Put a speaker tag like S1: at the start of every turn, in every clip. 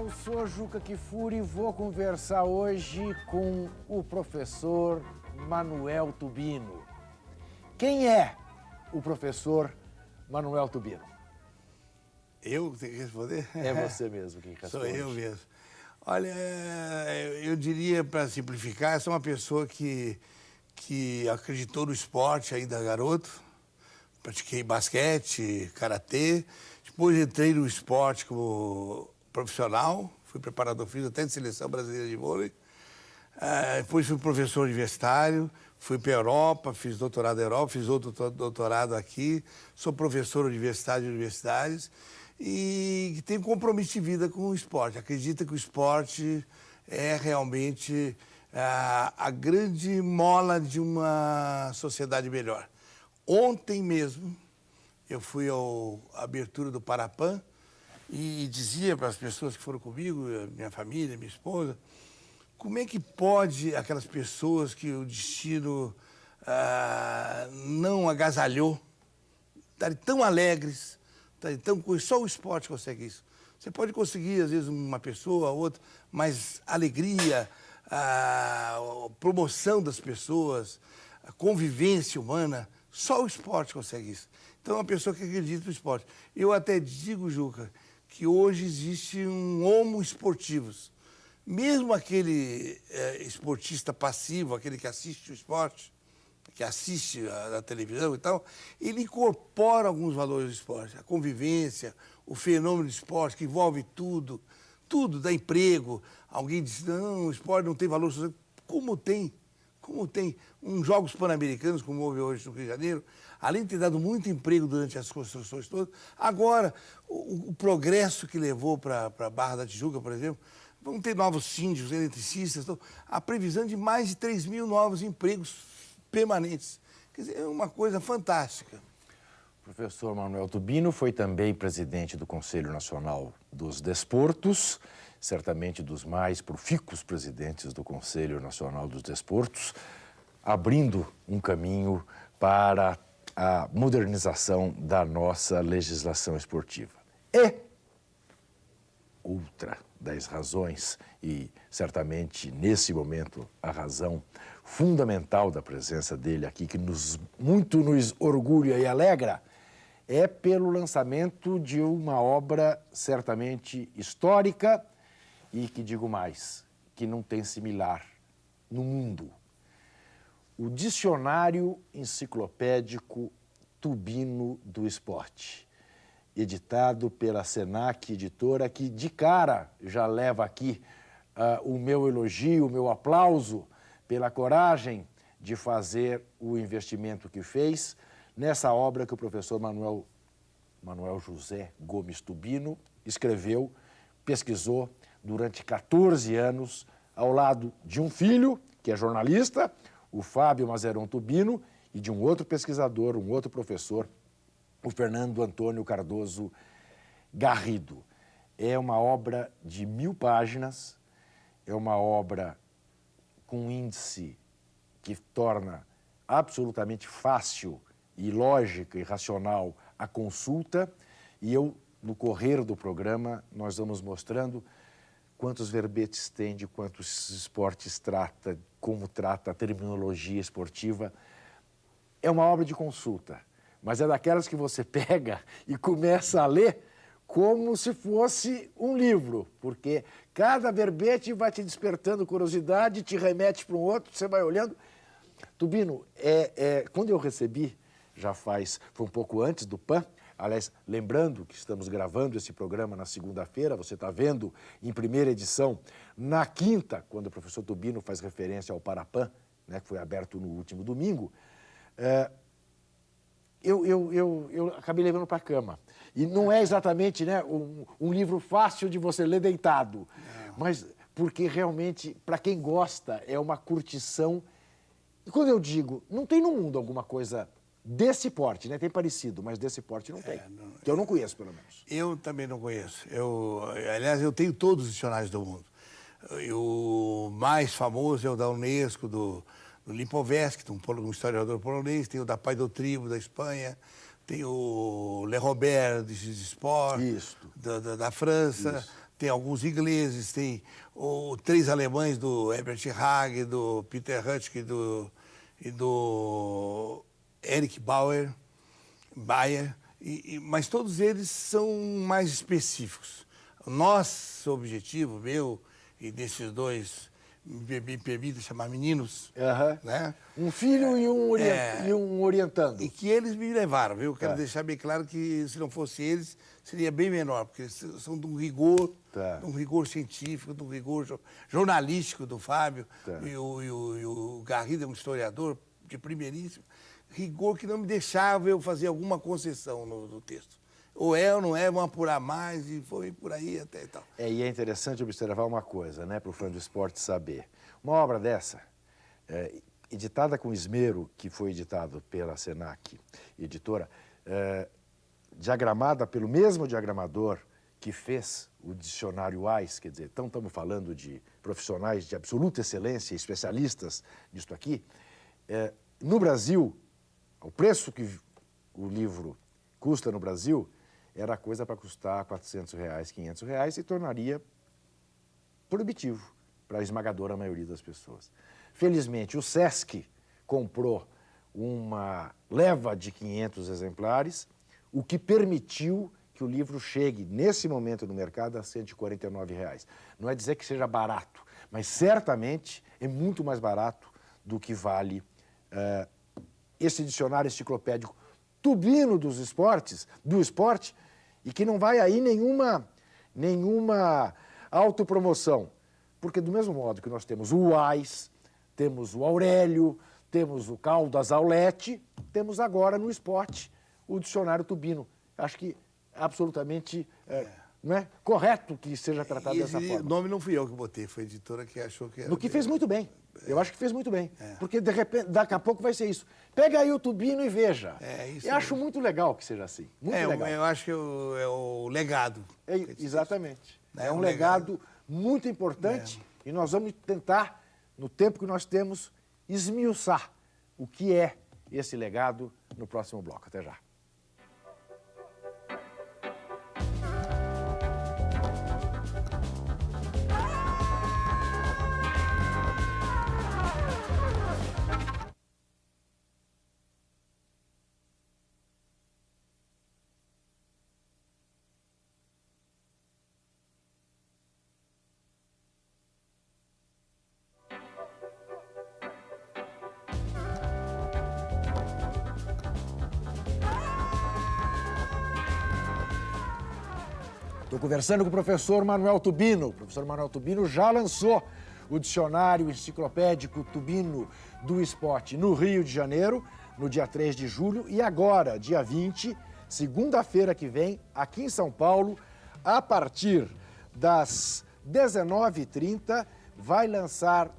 S1: Eu sou Juca Kfouri e vou conversar hoje com o professor Manuel Tubino. Quem é o professor Manuel Tubino?
S2: Eu tenho que responder?
S1: É você mesmo quem responde.
S2: Sou eu mesmo. Olha, eu diria, para simplificar, eu sou uma pessoa que acreditou no esporte ainda garoto. Pratiquei basquete, karatê. Depois entrei no esporte como profissional. Fui preparador físico até de seleção brasileira de vôlei. Depois fui professor universitário. Fui para a Europa, fiz doutorado na Europa, fiz outro doutorado aqui. Sou professor universitário de universidades. E tenho compromisso de vida com o esporte. Acredito que o esporte é realmente a grande mola de uma sociedade melhor. Ontem mesmo, eu fui à abertura do Parapan e dizia para as pessoas que foram comigo, minha família, minha esposa, como é que pode aquelas pessoas que o destino não agasalhou, estarem tão alegres, então, só o esporte consegue isso. Você pode conseguir, às vezes, uma pessoa, outra, mas a alegria, a promoção das pessoas, a convivência humana, só o esporte consegue isso. Então, é uma pessoa que acredita no esporte. Eu até digo, Juca, que hoje existe um homo esportivus. Mesmo aquele esportista passivo, aquele que assiste o esporte, que assiste a televisão e tal, ele incorpora alguns valores do esporte. A convivência, o fenômeno do esporte, que envolve tudo, tudo, dá emprego. Alguém diz, não, o esporte não tem valor social. Como tem? Como tem? Uns Jogos Pan-Americanos, como houve hoje no Rio de Janeiro, além de ter dado muito emprego durante as construções todas, agora, o progresso que levou para a Barra da Tijuca, por exemplo, vão ter novos síndicos, eletricistas, a previsão de mais de 3 mil novos empregos permanentes. Quer dizer, é uma coisa fantástica.
S1: O professor Manuel Tubino foi também presidente do Conselho Nacional dos Desportos, certamente dos mais profícuos presidentes do Conselho Nacional dos Desportos, abrindo um caminho para a modernização da nossa legislação esportiva. E outra das razões, e certamente nesse momento a razão fundamental da presença dele aqui, que muito nos orgulha e alegra, é pelo lançamento de uma obra certamente histórica e que, digo mais, que não tem similar no mundo. O Dicionário Enciclopédico Tubino do Esporte, editado pela Senac Editora, que de cara já leva aqui o meu elogio, o meu aplauso pela coragem de fazer o investimento que fez nessa obra que o professor Manuel José Gomes Tubino escreveu, pesquisou durante 14 anos ao lado de um filho, que é jornalista, o Fábio Mazeron Tubino, e de um outro pesquisador, um outro professor, o Fernando Antônio Cardoso Garrido. É uma obra de 1000 páginas, é uma obra com um índice que torna absolutamente fácil e lógica e racional a consulta, e no correr do programa, nós vamos mostrando quantos verbetes tem, de quantos esportes trata, como trata a terminologia esportiva. É uma obra de consulta, mas é daquelas que você pega e começa a ler como se fosse um livro, porque cada verbete vai te despertando curiosidade, te remete para um outro, você vai olhando. Tubino, quando eu recebi, foi um pouco antes do PAN, aliás, lembrando que estamos gravando esse programa na segunda-feira, você está vendo em primeira edição, na quinta, quando o professor Tubino faz referência ao Parapan, né, que foi aberto no último domingo, eu acabei levando para a cama. E não é exatamente, né, um livro fácil de você ler deitado, mas porque realmente, para quem gosta, é uma curtição. E quando eu digo, não tem no mundo alguma coisa desse porte, né? Tem parecido, mas desse porte não tem. Que eu não conheço, pelo menos.
S2: Eu também não conheço. Aliás, eu tenho todos os dicionários do mundo. O mais famoso é o da Unesco, do Lipovetsky, um historiador polonês, tem o da Pai do Tribo, da Espanha, tem o Le Robert de Sport, da França, tem alguns ingleses, tem 3 alemães do Herbert Hage, do Peter Hutchke e do Eric Bayer, mas todos eles são mais específicos. Nosso objetivo, meu e desses 2, me permita chamar meninos, né?
S1: Um filho e um orientando.
S2: E que eles me levaram, viu? Quero deixar bem claro que se não fosse eles, seria bem menor, porque eles são de um rigor, de um rigor científico, de um rigor jornalístico do Fábio, e o Garrido é um historiador de primeiríssimo, rigor que não me deixava eu fazer alguma concessão no texto. Ou é ou não é, vão apurar mais, e foi por aí até e tal.
S1: E é interessante observar uma coisa, né, para o fã do esporte saber. Uma obra dessa, editada com esmero, que foi editado pela Senac Editora, diagramada pelo mesmo diagramador que fez o dicionário AIS, quer dizer, então estamos falando de profissionais de absoluta excelência, especialistas nisto aqui. No Brasil, o preço que o livro custa no Brasil era coisa para custar R$400, R$500 e tornaria proibitivo para a esmagadora maioria das pessoas. Felizmente, o Sesc comprou uma leva de 500 exemplares, o que permitiu que o livro chegue, nesse momento no mercado, a R$149. Não é dizer que seja barato, mas certamente é muito mais barato do que vale esse dicionário enciclopédico Tubino do esporte, e que não vai aí nenhuma autopromoção. Porque do mesmo modo que nós temos o AIS, temos o Aurélio, temos o Caldas Aulete, temos agora no esporte o dicionário Tubino. Acho que é absolutamente não é correto que seja tratado dessa forma.
S2: O nome não fui eu que botei, foi a editora que achou que era...
S1: No que fez muito bem. Eu acho que fez muito bem. Porque, de repente, daqui a pouco vai ser isso. Pega aí o Tubino e veja.
S2: Isso
S1: eu acho muito legal que seja assim. Muito legal.
S2: Eu acho que é o legado.
S1: Exatamente. É um legado muito importante e nós vamos tentar, no tempo que nós temos, esmiuçar o que é esse legado no próximo bloco. Até já. Estou conversando com o professor Manuel Tubino. O professor Manuel Tubino já lançou o dicionário enciclopédico Tubino do esporte no Rio de Janeiro, no dia 3 de julho, e agora, dia 20, segunda-feira que vem, aqui em São Paulo, a partir das 19h30, vai lançar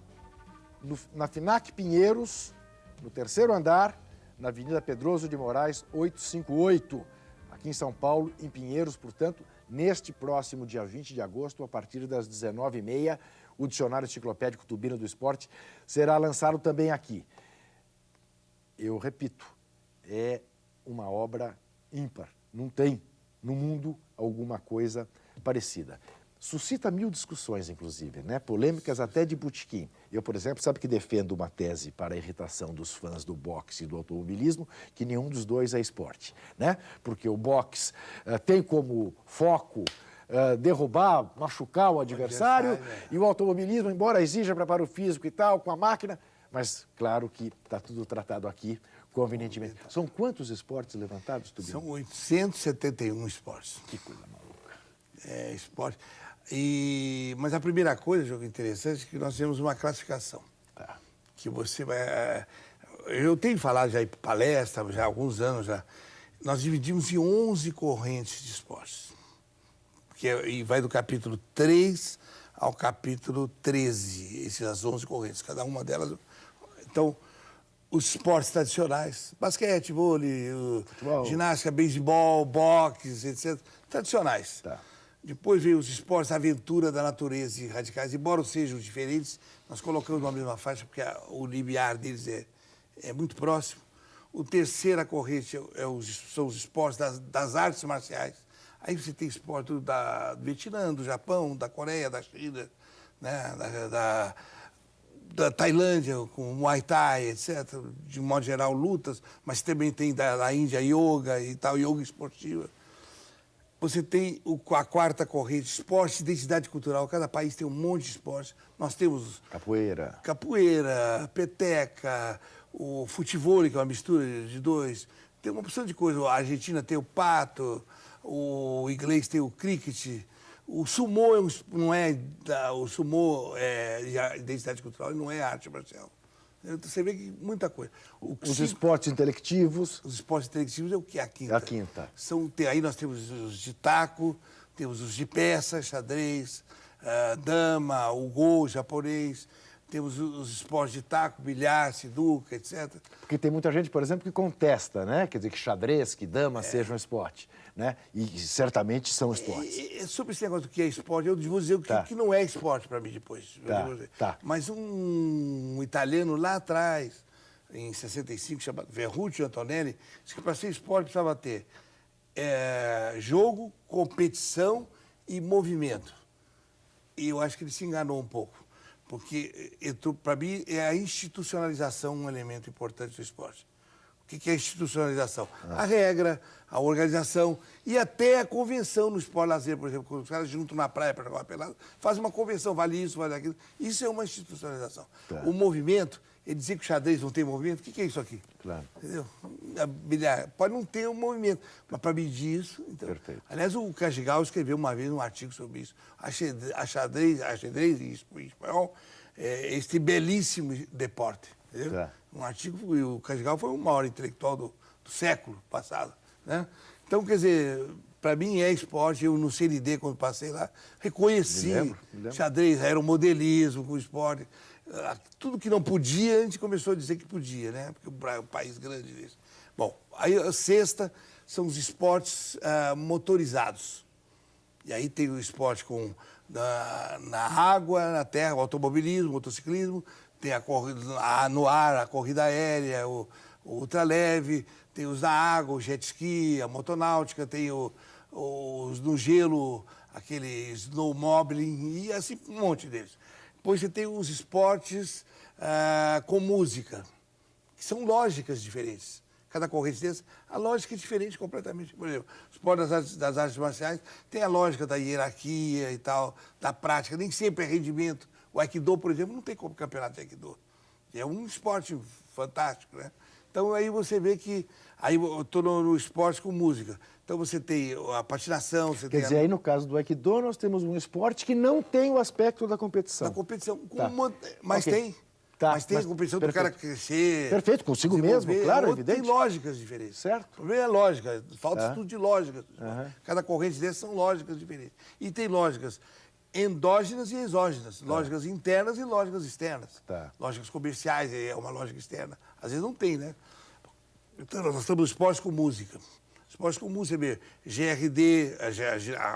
S1: na FINAC Pinheiros, no 3º andar, na Avenida Pedroso de Moraes, 858, aqui em São Paulo, em Pinheiros, portanto, neste próximo dia 20 de agosto, a partir das 19h30, o Dicionário Enciclopédico Tubino do Esporte será lançado também aqui. Eu repito, é uma obra ímpar. Não tem no mundo alguma coisa parecida. Suscita 1000 discussões, inclusive, né? Polêmicas até de botequim. Eu, por exemplo, sabe que defendo uma tese para a irritação dos fãs do boxe e do automobilismo, que nenhum dos dois é esporte, né? Porque o boxe tem como foco derrubar, machucar o adversário, e o automobilismo, embora exija preparo físico e tal, com a máquina, mas claro que está tudo tratado aqui convenientemente. São quantos esportes levantados, Tubino?
S2: São 871 esportes.
S1: Que coisa maluca.
S2: É, esporte. Mas a primeira coisa, jogo interessante, é que nós temos uma classificação. Que você vai... Eu tenho falado já em palestra, já há alguns anos já. Nós dividimos em 11 correntes de esportes. E vai do capítulo 3 ao capítulo 13, essas 11 correntes, cada uma delas. Então, os esportes tradicionais, basquete, vôlei, ginástica, beisebol, boxe, etc., tradicionais. Depois veio os esportes aventura da natureza e radicais, embora sejam diferentes, nós colocamos na mesma faixa porque o limiar deles é muito próximo. A terceira corrente são os esportes das artes marciais, Aí você tem esporte do Vietnã, do Japão, da Coreia, da China, né? Da Tailândia, com Muay Thai, etc. De um modo geral, lutas, mas também tem da Índia yoga e tal, yoga esportiva. Você tem a quarta corrente, esporte, identidade cultural. Cada país tem um monte de esporte. Nós temos... Capoeira, peteca, o futevôlei, que é uma mistura de dois. Tem uma opção de coisa. A Argentina tem o pato, o inglês tem o cricket. O sumô não é... O sumô é identidade cultural, não é arte marcial. Você vê que muita coisa.
S1: Os esportes intelectivos.
S2: Os esportes intelectivos é o que? A quinta.
S1: A quinta.
S2: Aí nós temos os de taco, temos os de peça, xadrez, dama, o gol japonês, temos os esportes de taco, bilhar, sinuca, etc.
S1: Porque tem muita gente, por exemplo, que contesta, né? Quer dizer, que xadrez, que dama sejam esporte, né? E certamente são esportes.
S2: Sobre esse negócio do que é esporte, eu vou dizer o que não é esporte para mim depois. Mas um italiano lá atrás, em 65, chamado Ferruccio Antonelli, disse que para ser esporte precisava ter jogo, competição e movimento. E eu acho que ele se enganou um pouco. Porque, para mim, a institucionalização um elemento importante do esporte. O que é a institucionalização? A regra, a organização e até a convenção no esporte lazer, por exemplo, quando os caras juntam na praia para jogar uma pelada, fazem uma convenção, vale isso, vale aquilo. Isso é uma institucionalização. O movimento, ele dizer que o xadrez não tem movimento, o que é isso aqui?
S1: Claro.
S2: Entendeu? Pode não ter um movimento, mas para medir isso... Então...
S1: Perfeito.
S2: Aliás, o Cagigal escreveu uma vez um artigo sobre isso. Xadrez em espanhol, este belíssimo deporte. Entendeu? Um artigo, e o Cagigal foi o maior intelectual do século passado. Né? Então, quer dizer, para mim é esporte. Eu no CND, quando passei lá, reconheci. Me lembro. Xadrez era um modelismo com o esporte. Tudo que não podia, a gente começou a dizer que podia, né? Porque é um país grande desse. Bom, aí a sexta são os esportes motorizados. E aí tem o esporte na água, na terra, o automobilismo, o motociclismo, tem a corrida no ar, a corrida aérea, o ultraleve, tem os na água, o jet ski, a motonáutica, tem os no gelo, aquele snowmobiling e assim um monte deles. Depois você tem os esportes com música, que são lógicas diferentes. Cada corrente dessa, a lógica é diferente completamente. Por exemplo, o esporte das artes marciais tem a lógica da hierarquia e tal, da prática, nem sempre é rendimento. O Aikido, por exemplo, não tem como campeonato de Aikido. É um esporte fantástico, né? Então, aí você vê que... Aí eu estou no esporte com música. Então, você tem a patinação...
S1: Quer dizer, aí no caso do Aikido, nós temos um esporte que não tem o aspecto da competição.
S2: Da competição. Mas tem. Mas tem a competição do cara crescer...
S1: Perfeito, consigo mesmo, claro, evidente.
S2: Tem lógicas diferentes.
S1: Certo.
S2: O problema é lógica. Falta estudo de lógica. Cada corrente dessas são lógicas diferentes. E tem lógicas endógenas e exógenas. Lógicas internas e lógicas externas. Lógicas comerciais, é uma lógica externa. Às vezes não tem, né? Então, nós estamos no esporte com música. Esporte com música, GRD,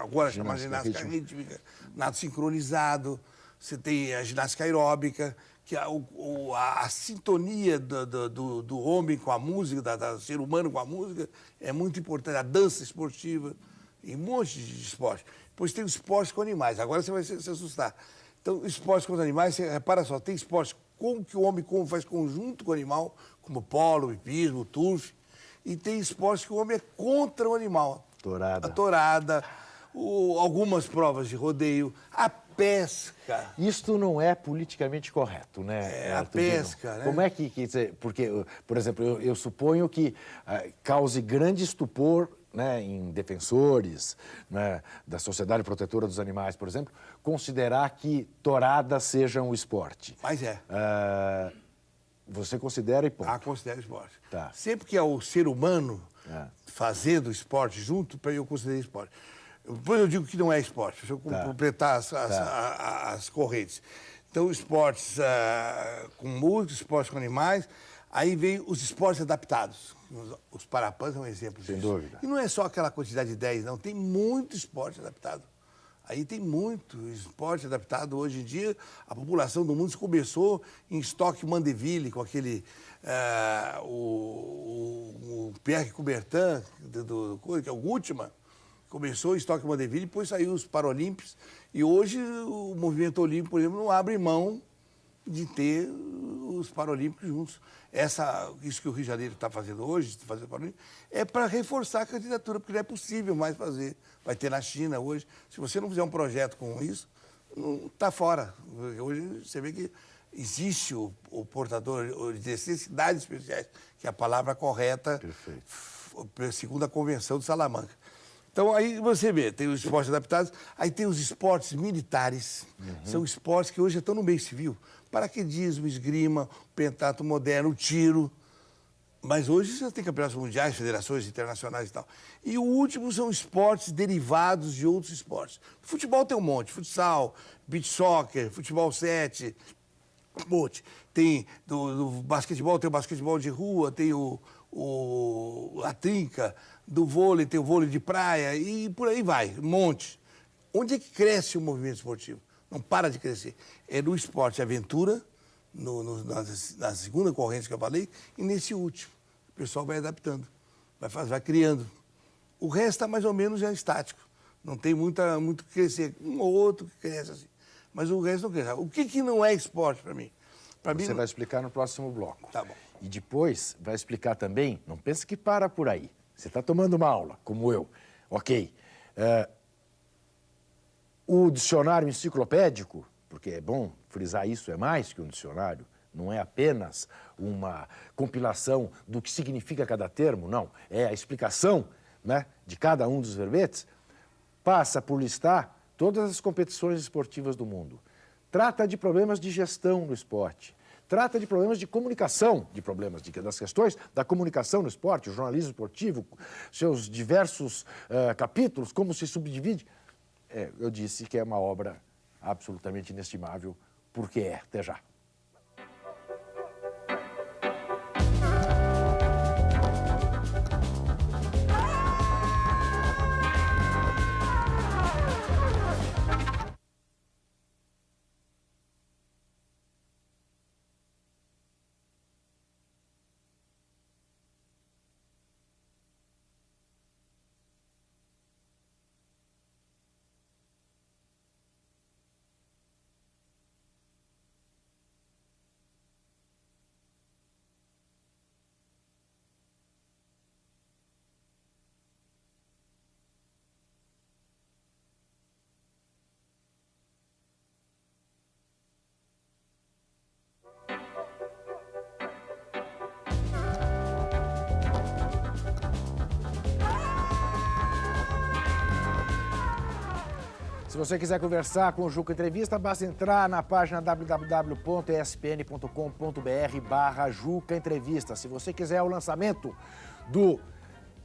S2: agora chama ginástica rítmica, nado sincronizado. Você tem a ginástica aeróbica, que a sintonia do homem com a música, do ser humano com a música, é muito importante. A dança esportiva, e um monte de esporte. Depois tem o esporte com animais. Agora você vai se assustar. Então, esporte com os animais, você repara só, tem esporte que o homem faz conjunto com o animal, como polo, hipismo, turf, e tem esporte que o homem é contra o animal.
S1: Tourada.
S2: A tourada, algumas provas de rodeio, a pesca.
S1: Isto não é politicamente correto, né?
S2: A pesca, né?
S1: Como é que porque, por exemplo, eu suponho que cause grande estupor, né, em defensores, né, da Sociedade Protetora dos Animais, por exemplo, considerar que tourada seja um esporte.
S2: Mas é.
S1: Você considera e ponto.
S2: Considero esporte.
S1: Tá.
S2: Sempre que é o ser humano fazendo esporte junto, eu considero esporte. Depois eu digo que não é esporte, deixa eu completar as correntes. Então, esportes com música, esportes com animais, aí vem os esportes adaptados. Os parapãs é um exemplo disso.
S1: Sem dúvida.
S2: E não é só aquela quantidade de 10, não. Tem muito esporte adaptado. Aí tem muito esporte adaptado. Hoje em dia, a população do mundo começou em Stock Mandeville, com aquele... o Pierre Coubertin, que é o Gutmann, Começou o Estoque Mandeville, depois saiu os Paralímpicos. E hoje o movimento olímpico, por exemplo, não abre mão de ter os Paralímpicos juntos. Isso que o Rio de Janeiro está fazendo hoje, é para reforçar a candidatura, porque não é possível mais fazer. Vai ter na China hoje. Se você não fizer um projeto com isso, está fora. Hoje você vê que existe o portador de necessidades especiais, que é a palavra correta, segundo a Convenção de Salamanca. Então, aí você vê, tem os esportes adaptados, aí tem os esportes militares, são esportes que hoje estão no meio civil. Paraquedismo, esgrima, pentatlo moderno, o tiro. Mas hoje você tem campeonatos mundiais, federações internacionais e tal. E o último são esportes derivados de outros esportes. O futebol tem um monte, futsal, beach soccer, futebol 7, um monte. Tem do basquetebol, tem o basquetebol de rua, tem a trinca. Do vôlei, tem o vôlei de praia e por aí vai, um monte. Onde é que cresce o movimento esportivo? Não para de crescer. É no esporte aventura, na segunda corrente que eu falei, e nesse último. O pessoal vai adaptando, vai criando. O resto está mais ou menos já estático. Não tem muito que crescer. Um ou outro que cresce assim. Mas o resto não cresce. O que não é esporte para mim?
S1: Você vai explicar no próximo bloco.
S2: Tá bom.
S1: E depois vai explicar também, não pense que para por aí. Você está tomando uma aula, como eu. Ok. O dicionário enciclopédico, porque é bom frisar isso, é mais que um dicionário, não é apenas uma compilação do que significa cada termo, não. É a explicação, né, de cada um dos verbetes, passa por listar todas as competições esportivas do mundo. Trata de problemas de gestão no esporte. Trata de problemas de comunicação, das questões da comunicação no esporte, o jornalismo esportivo, seus diversos capítulos, como se subdivide. Eu disse que é uma obra absolutamente inestimável, porque é. Até já. Se você quiser conversar com o Juca Entrevista, basta entrar na página www.espn.com.br/Juca Entrevista. Se você quiser o lançamento do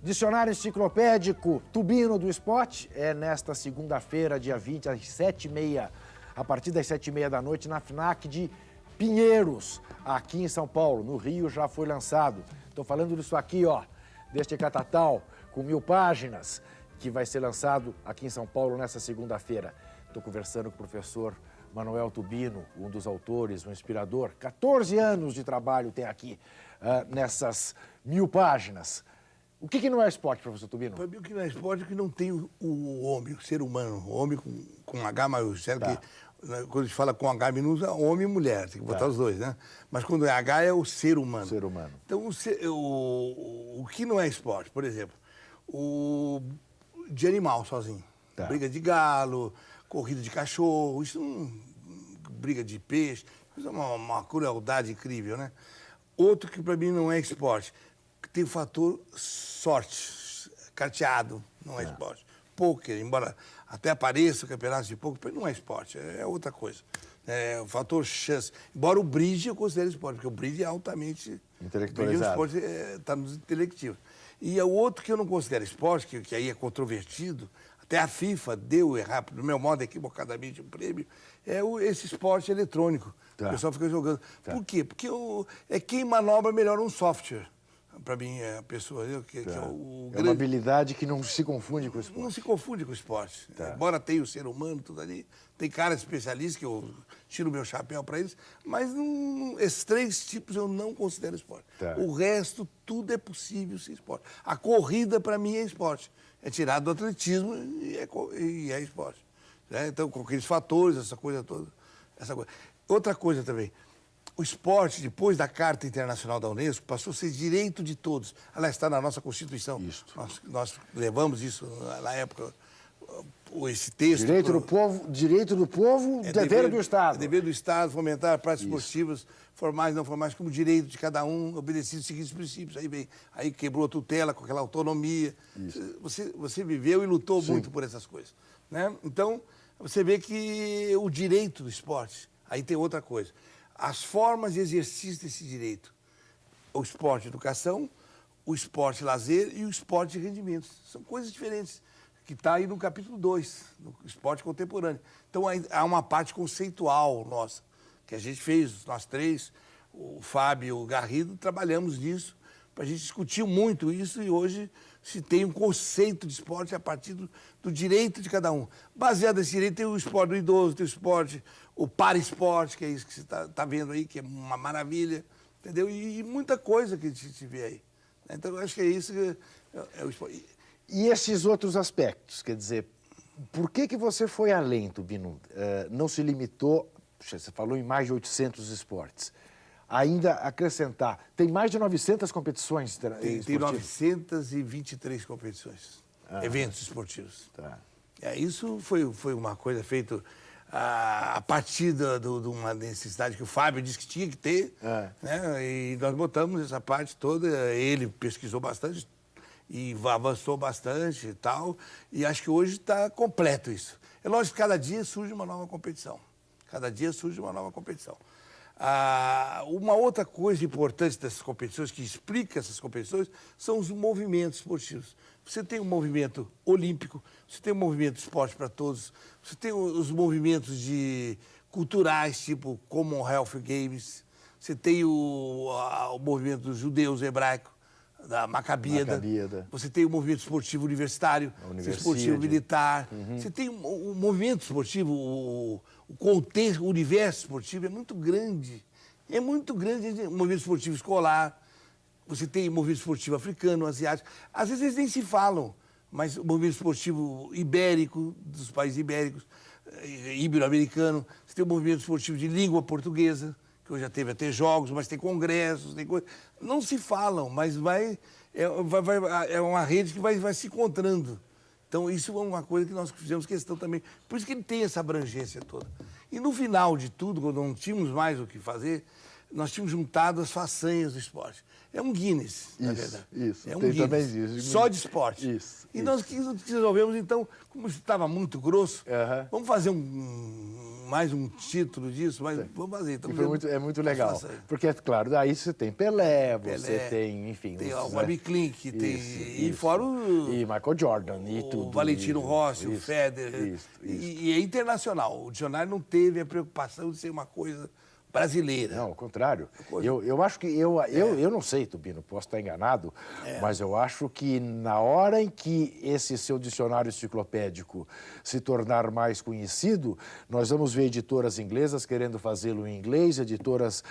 S1: Dicionário Enciclopédico Tubino do Esporte, é nesta segunda-feira, dia 20, às 7h30, a partir das 7h30 da noite, na FNAC de Pinheiros, aqui em São Paulo. No Rio já foi lançado. Estou falando disso aqui, ó, deste catatal com 1000 páginas, que vai ser lançado aqui em São Paulo nessa segunda-feira. Estou conversando com o professor Manuel Tubino, um dos autores, um inspirador. 14 anos de trabalho tem aqui nessas 1000 páginas. O que não é esporte, professor Tubino?
S2: Para mim, o que não é esporte é que não tem o homem, o ser humano. O homem com H maiúsculo. Tá. Quando a gente fala com H minúsculo, homem e mulher, tem que botar os dois, né? Mas quando é H, é o ser humano.
S1: Ser humano.
S2: Então, o que não é esporte, por exemplo, de animal sozinho. Tá. Briga de galo, corrida de cachorro, isso briga de peixe, isso é uma crueldade incrível, né? Outro que para mim não é esporte, tem o fator sorte, carteado, não é esporte. Pôquer, embora até apareça o campeonato de pôquer, não é esporte, é outra coisa. O fator chance. Embora o bridge eu considere esporte, porque o bridge é altamente
S1: intelectualizado.
S2: O esporte está nos intelectivos. E o outro que eu não considero esporte, que aí é controvertido, até a FIFA deu errar, no meu modo, equivocadamente, um prêmio, é esse esporte eletrônico. Tá. O pessoal fica jogando. Tá. Por quê? Porque é quem manobra melhor um software. para mim, é a pessoa que é o
S1: É uma habilidade que não se confunde com o esporte.
S2: Não se confunde com o esporte.
S1: Tá.
S2: Embora tenha o ser humano, tudo ali, tem caras especialistas que eu tiro o meu chapéu para eles, mas esses 3 tipos eu não considero esporte.
S1: Tá.
S2: O resto, tudo é possível ser esporte. A corrida, para mim, é esporte. É tirado do atletismo e é esporte. Né? Então, com aqueles fatores, essa coisa toda. Outra coisa também. O esporte, depois da Carta Internacional da Unesco, passou a ser direito de todos. Aliás, está na nossa Constituição.
S1: Isso.
S2: Nós levamos isso na época, esse texto.
S1: Direito do povo, dever do Estado.
S2: É dever do Estado fomentar práticas esportivas, formais e não formais, como direito de cada um, obedecido os seguintes princípios. Aí quebrou a tutela com aquela autonomia. Você viveu e lutou muito por essas coisas. Né? Então, você vê que o direito do esporte, aí tem outra coisa. As formas de exercício desse direito. O esporte de educação, o esporte de lazer e o esporte de rendimentos. São coisas diferentes, que está aí no capítulo 2, no esporte contemporâneo. Então, há uma parte conceitual nossa, que a gente fez, nós 3, o Fábio e o Garrido, trabalhamos nisso, a gente discutiu muito isso e hoje se tem um conceito de esporte a partir do direito de cada um. Baseado nesse direito, tem o esporte do idoso, tem o esporte, o para-esporte, que é isso que você está vendo aí, que é uma maravilha, entendeu? E muita coisa que a gente vê aí. Então, eu acho que é isso que é o esporte.
S1: E esses outros aspectos, quer dizer, por que você foi além, Tubino? Não se limitou, você falou em mais de 800 esportes. Ainda acrescentar, tem mais de 900 competições esportivas?
S2: Tem 923 competições, eventos esportivos.
S1: Tá.
S2: Isso foi uma coisa feita a partir de uma necessidade que o Fábio disse que tinha que ter, né? E nós botamos essa parte toda, ele pesquisou bastante e avançou bastante e tal, e acho que hoje está completo isso. É lógico que cada dia surge uma nova competição. Cada dia surge uma nova competição. Uma outra coisa importante dessas competições, que explica essas competições, são os movimentos esportivos. Você tem um movimento olímpico, você tem um movimento de esporte para todos, você tem os movimentos culturais, tipo Commonwealth Games, você tem o movimento dos judeus hebraicos, da Macabíada. Você tem o movimento esportivo universitário, esportivo militar. Você tem o movimento esportivo, o contexto, o universo esportivo é muito grande. É muito grande o movimento esportivo escolar. Você tem o movimento esportivo africano, asiático. Às vezes eles nem se falam, mas o movimento esportivo ibérico, dos países ibéricos, ibero-americano. Você tem o movimento esportivo de língua portuguesa, que hoje já teve até jogos, mas tem congressos, tem coisas. Não se falam, mas é uma rede que vai se encontrando. Então, isso é uma coisa que nós fizemos questão também. Por isso que ele tem essa abrangência toda. E no final de tudo, quando não tínhamos mais o que fazer, nós tínhamos juntado as façanhas do esporte. É um Guinness, na verdade.
S1: Isso,
S2: é um
S1: tem
S2: Guinness,
S1: também isso.
S2: só de esporte.
S1: Isso,
S2: e nós resolvemos, então, como estava muito grosso, vamos fazer mais um título disso, mas vamos fazer. Então,
S1: é muito legal, porque, é claro, daí você tem Pelé, você tem, enfim...
S2: Tem o Bobby Klink, e fora o...
S1: E Michael Jordan, e tudo.
S2: O Valentino Rossi, o Federer. E é internacional. O dicionário não teve a preocupação de ser uma coisa brasileira.
S1: Não, ao contrário. Eu acho que... Eu não sei, Tubino, posso estar enganado, mas eu acho que na hora em que esse seu dicionário enciclopédico se tornar mais conhecido, nós vamos ver editoras inglesas querendo fazê-lo em inglês, editoras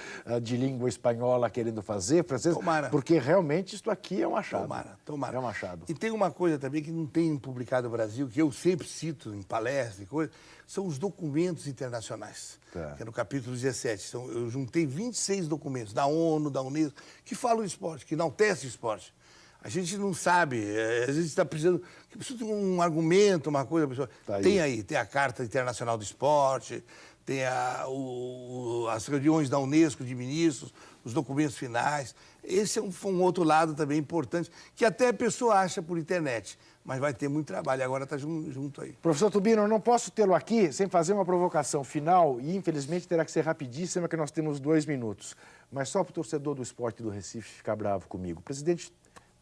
S1: de língua espanhola querendo fazer, francês, porque realmente isso aqui é um achado.
S2: Tomara.
S1: É um achado.
S2: E tem uma coisa também que não tem publicado no Brasil, que eu sempre cito em palestras e coisas, são os documentos internacionais, que é no capítulo 17. Eu juntei 26 documentos da ONU, da Unesco, que falam de esporte, que enaltecem o esporte. A gente não sabe, às vezes está precisando de um argumento, uma coisa. Tem a Carta Internacional do Esporte, tem as reuniões da Unesco de ministros, os documentos finais. Esse foi um outro lado também importante, que até a pessoa acha por internet, mas vai ter muito trabalho. Agora está junto aí.
S1: Professor Tubino, eu não posso tê-lo aqui sem fazer uma provocação final e, infelizmente, terá que ser rapidíssima, que nós temos 2 minutos. Mas só para o torcedor do esporte do Recife ficar bravo comigo. O presidente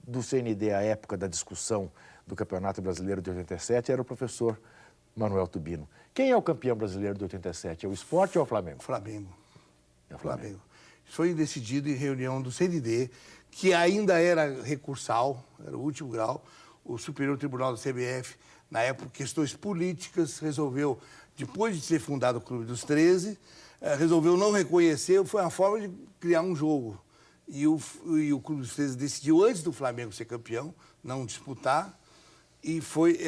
S1: do CND, à época da discussão do Campeonato Brasileiro de 87, era o professor Manuel Tubino. Quem é o campeão brasileiro de 87? É o esporte ou é o Flamengo?
S2: Flamengo.
S1: É o Flamengo.
S2: Foi decidido em reunião do CND que ainda era recursal, era o último grau. O Superior Tribunal da CBF, na época, questões políticas, resolveu, depois de ser fundado o Clube dos 13, resolveu não reconhecer, foi uma forma de criar um jogo. E o Clube dos 13 decidiu, antes do Flamengo ser campeão, não disputar, e foi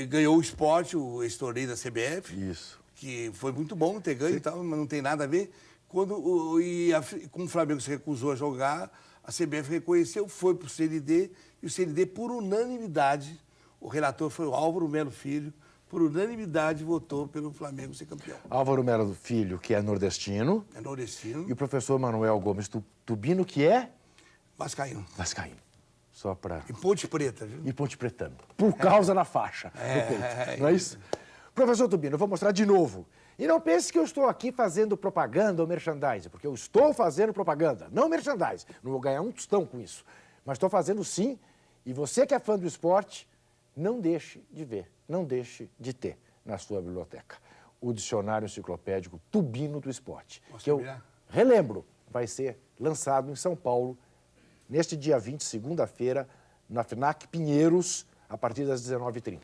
S2: ganhou o esporte, esse torneio da CBF.
S1: Isso.
S2: Que foi muito bom ter ganho e tal, mas não tem nada a ver. Como o Flamengo se recusou a jogar, a CBF reconheceu, foi para o CND, e o CND, por unanimidade, o relator foi o Álvaro Melo Filho, por unanimidade votou pelo Flamengo ser campeão.
S1: Álvaro Melo Filho, que é nordestino.
S2: É nordestino.
S1: E o professor Manuel Gomes Tubino, que é?
S2: Vascaíno.
S1: Vascaíno. Só para...
S2: E Ponte Preta, viu?
S1: E Ponte Pretano. Por causa da faixa no peito. Não é isso? Professor Tubino, eu vou mostrar de novo. E não pense que eu estou aqui fazendo propaganda ou merchandising, porque eu estou fazendo propaganda, não merchandising. Não vou ganhar um tostão com isso. Mas estou fazendo sim, e você que é fã do esporte, não deixe de ver, não deixe de ter na sua biblioteca o dicionário enciclopédico Tubino do Esporte.
S2: Posso
S1: que eu
S2: virar?
S1: relembro, vai ser lançado em São Paulo, neste dia 20, segunda-feira, na FNAC Pinheiros, a partir das 19h30.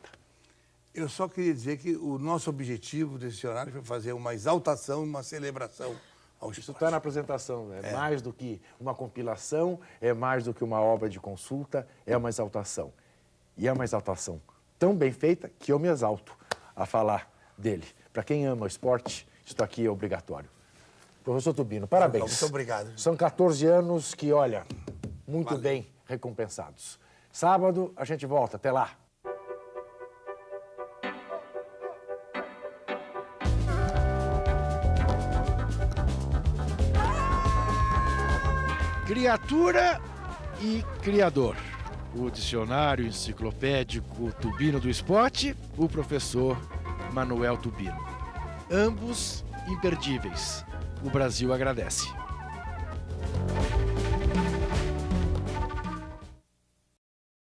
S2: Eu só queria dizer que o nosso objetivo desse dicionário foi fazer uma exaltação, uma celebração ao esporte.
S1: Isso está na apresentação, é mais do que uma compilação, é mais do que uma obra de consulta, é uma exaltação. E é uma exaltação tão bem feita que eu me exalto a falar dele. Para quem ama o esporte, isso aqui é obrigatório. Professor Tubino, parabéns.
S2: Muito obrigado.
S1: São 14 anos que, olha, muito bem recompensados. Sábado a gente volta. Até lá. Criatura e criador. O dicionário enciclopédico Tubino do Esporte, o professor Manuel Tubino. Ambos imperdíveis. O Brasil agradece.